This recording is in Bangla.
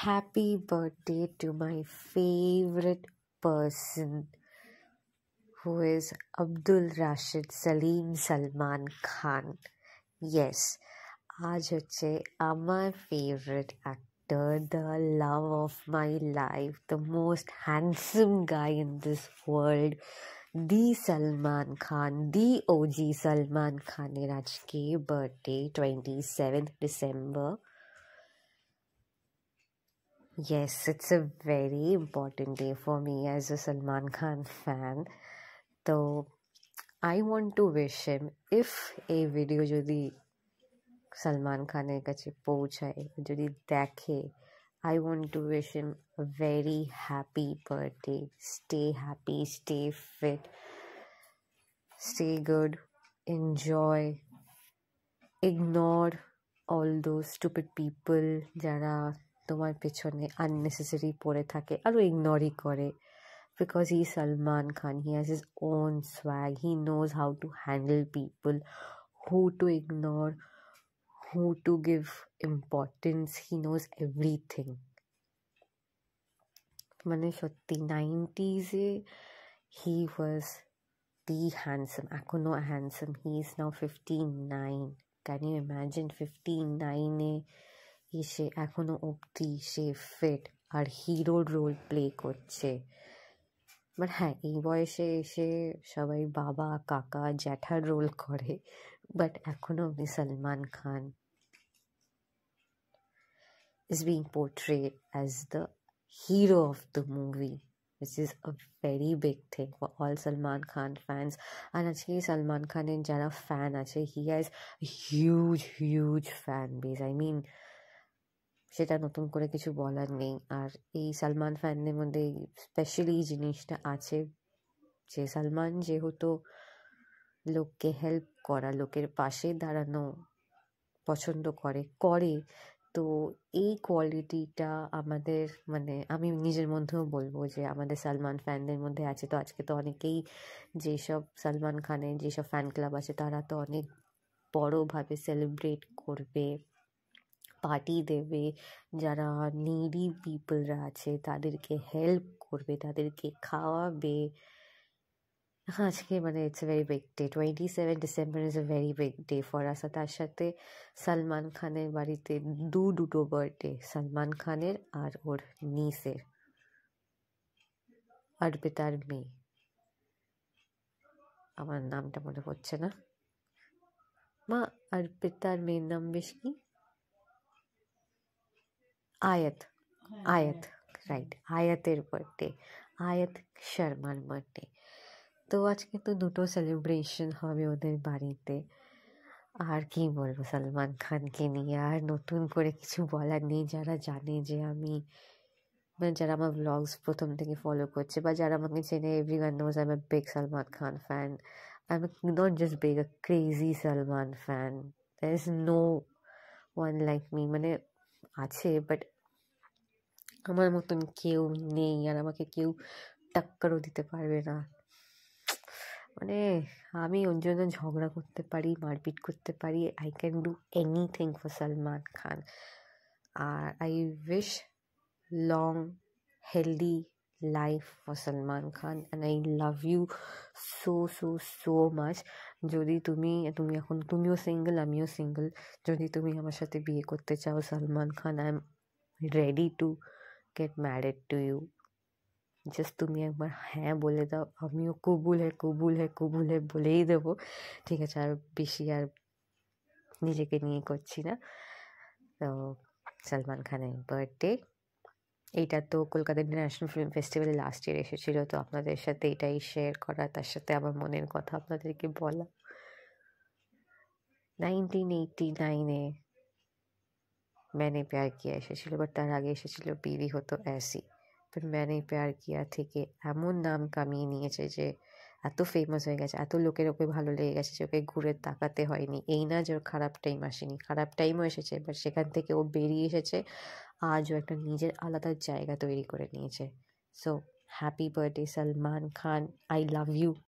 Happy birthday to my favorite person, who is Abdul Rashid Salim Salman Khan. Yes, আজ হচ্ছে আমার favorite actor, the love of my life, the most handsome guy in this world, the Salman Khan, the OG Salman Khan এর আজকে birthday 27th December. Yes, it's a very important day for me as a Salman Khan fan. So I want to wish him, if a video jodi Salman Khan এর কাছে পৌঁছায়, যদি দেখে, I want to wish him a very happy birthday. Stay happy, stay fit, stay good, enjoy, ignore all those stupid people যারা তোমার পেছনে unnecessary পড়ে থাকে আরো ইগনোরই করে, because he's Salman Khan. He has his own swag. He knows how to handle people, who to ignore, who to give importance. He knows everything. মানে সত্যি 90s he was the handsome, এখনো handsome. He is now 59. Can you imagine 59 এসে এখনো অব্দি সে ফিট আর হিরোর রোল প্লে করছে। বাট হ্যাঁ, এই বয়সে এসে সবাই বাবা কাকা জ্যাঠার রোল করে, বাট এখনো অব্দি Salman Khan is being portrayed as the hero of the movie, which is a very big thing for all Salman Khan fans. And actually Salman Khan in jara fan ache, he has a huge fan base. I mean, সেটা নতুন করে কিছু বলার নেই। আর এই সালমান ফ্যানদের মধ্যে স্পেশালি এই জিনিসটা আছে যে সালমান যেহেতু লোককে হেল্প করা, লোকের পাশে দাঁড়ানো পছন্দ করে, তো এই কোয়ালিটিটা আমাদের, মানে আমি নিজের মধ্যেও বলবো যে আমাদের সালমান ফ্যানদের মধ্যে আছে। তো আজকে তো অনেকেই, যেসব সালমান খানের যেসব ফ্যান ক্লাব আছে তারা তো অনেক বড়োভাবে সেলিব্রেট করবে, পার্টি দেবে, যারা নিডি পিপলরা আছে তাদেরকে হেল্প করবে, তাদেরকে খাওয়াবে। আজকে মানে it's a very big day. 27 December is a very big day for us. তার সাথে সালমান খানের বাড়িতে দুটো বার্থডে, সালমান খানের আর ওর নিসের, অর্পিতার মেয়ে, আমার নামটা মনে পড়ছে না। মা, অর্পিতার মেয়ের নাম বেশ কি? আয়াত, রাইট, আয়াতের বার্থডে, আয়াত শর্মার বার্থডে। তো আজকে তো দুটো সেলিব্রেশন হবে ওদের বাড়িতে। আর কি বলবো সালমান খানকে নিয়ে, আর নতুন করে কিছু বলার নেই। যারা জানে যে আমি, মানে যারা আমার ব্লগস প্রথম থেকে ফলো করছে বা যারা আমাকে চেনে, everyone knows I am a big Salman Khan fan. I am not just big, a crazy Salman fan. There is no one like me. মানে আছে, বাট আমার মতন কেউ নেই, আর আমাকে কেউ টাক্কারও দিতে পারবে না। মানে আমি ওর জন্য ঝগড়া করতে পারি, মারপিট করতে পারি। I can do anything for Salman Khan. আর I wish long healthy life for Salman Khan, and I love you so much. যদি তুমিও সিঙ্গেল, আমিও সিঙ্গেল, যদি তুমি আমার সাথে বিয়ে করতে চাও Salman Khan, I am ready to get married to you. Just তুমি একবার হ্যাঁ বলে দাও, আমিও কবুল হ্যাঁ বলেই দেবো। ঠিক আছে, আর বেশি আর নিজেকে নিয়ে করছি না। তো সালমান খানের বার্থডে, এইটা তো কলকাতা ইন্টারন্যাশনাল ফিল্ম ফেস্টিভ্যালে লাস্ট ইয়ার এসেছিলো। তো আপনাদের সাথে এটাই শেয়ার করা, তার সাথে আমার মনের কথা আপনাদেরকে বলা। 1989 मैंने प्यार किया এসেছিল, বাট তার আগে এসেছিল বিবি হতো ऐसी। मैंने प्यार किया থেকে এমন নাম কামিয়ে নিয়েছে যে এত ফেমাস হয়ে গেছে, এত লোকের ওকে ভালো লেগে গেছে যে ওকে ঘুরে তাকাতে হয়নি। এই না যে ওর খারাপ টাইম আসেনি, খারাপ টাইমও এসেছে, বাট সেখান থেকে ও বেরিয়ে এসেছে। আজও একটা নিজের আলাদা জায়গা তৈরি করে নিয়েছে। So happy birthday Salman Khan, I love you.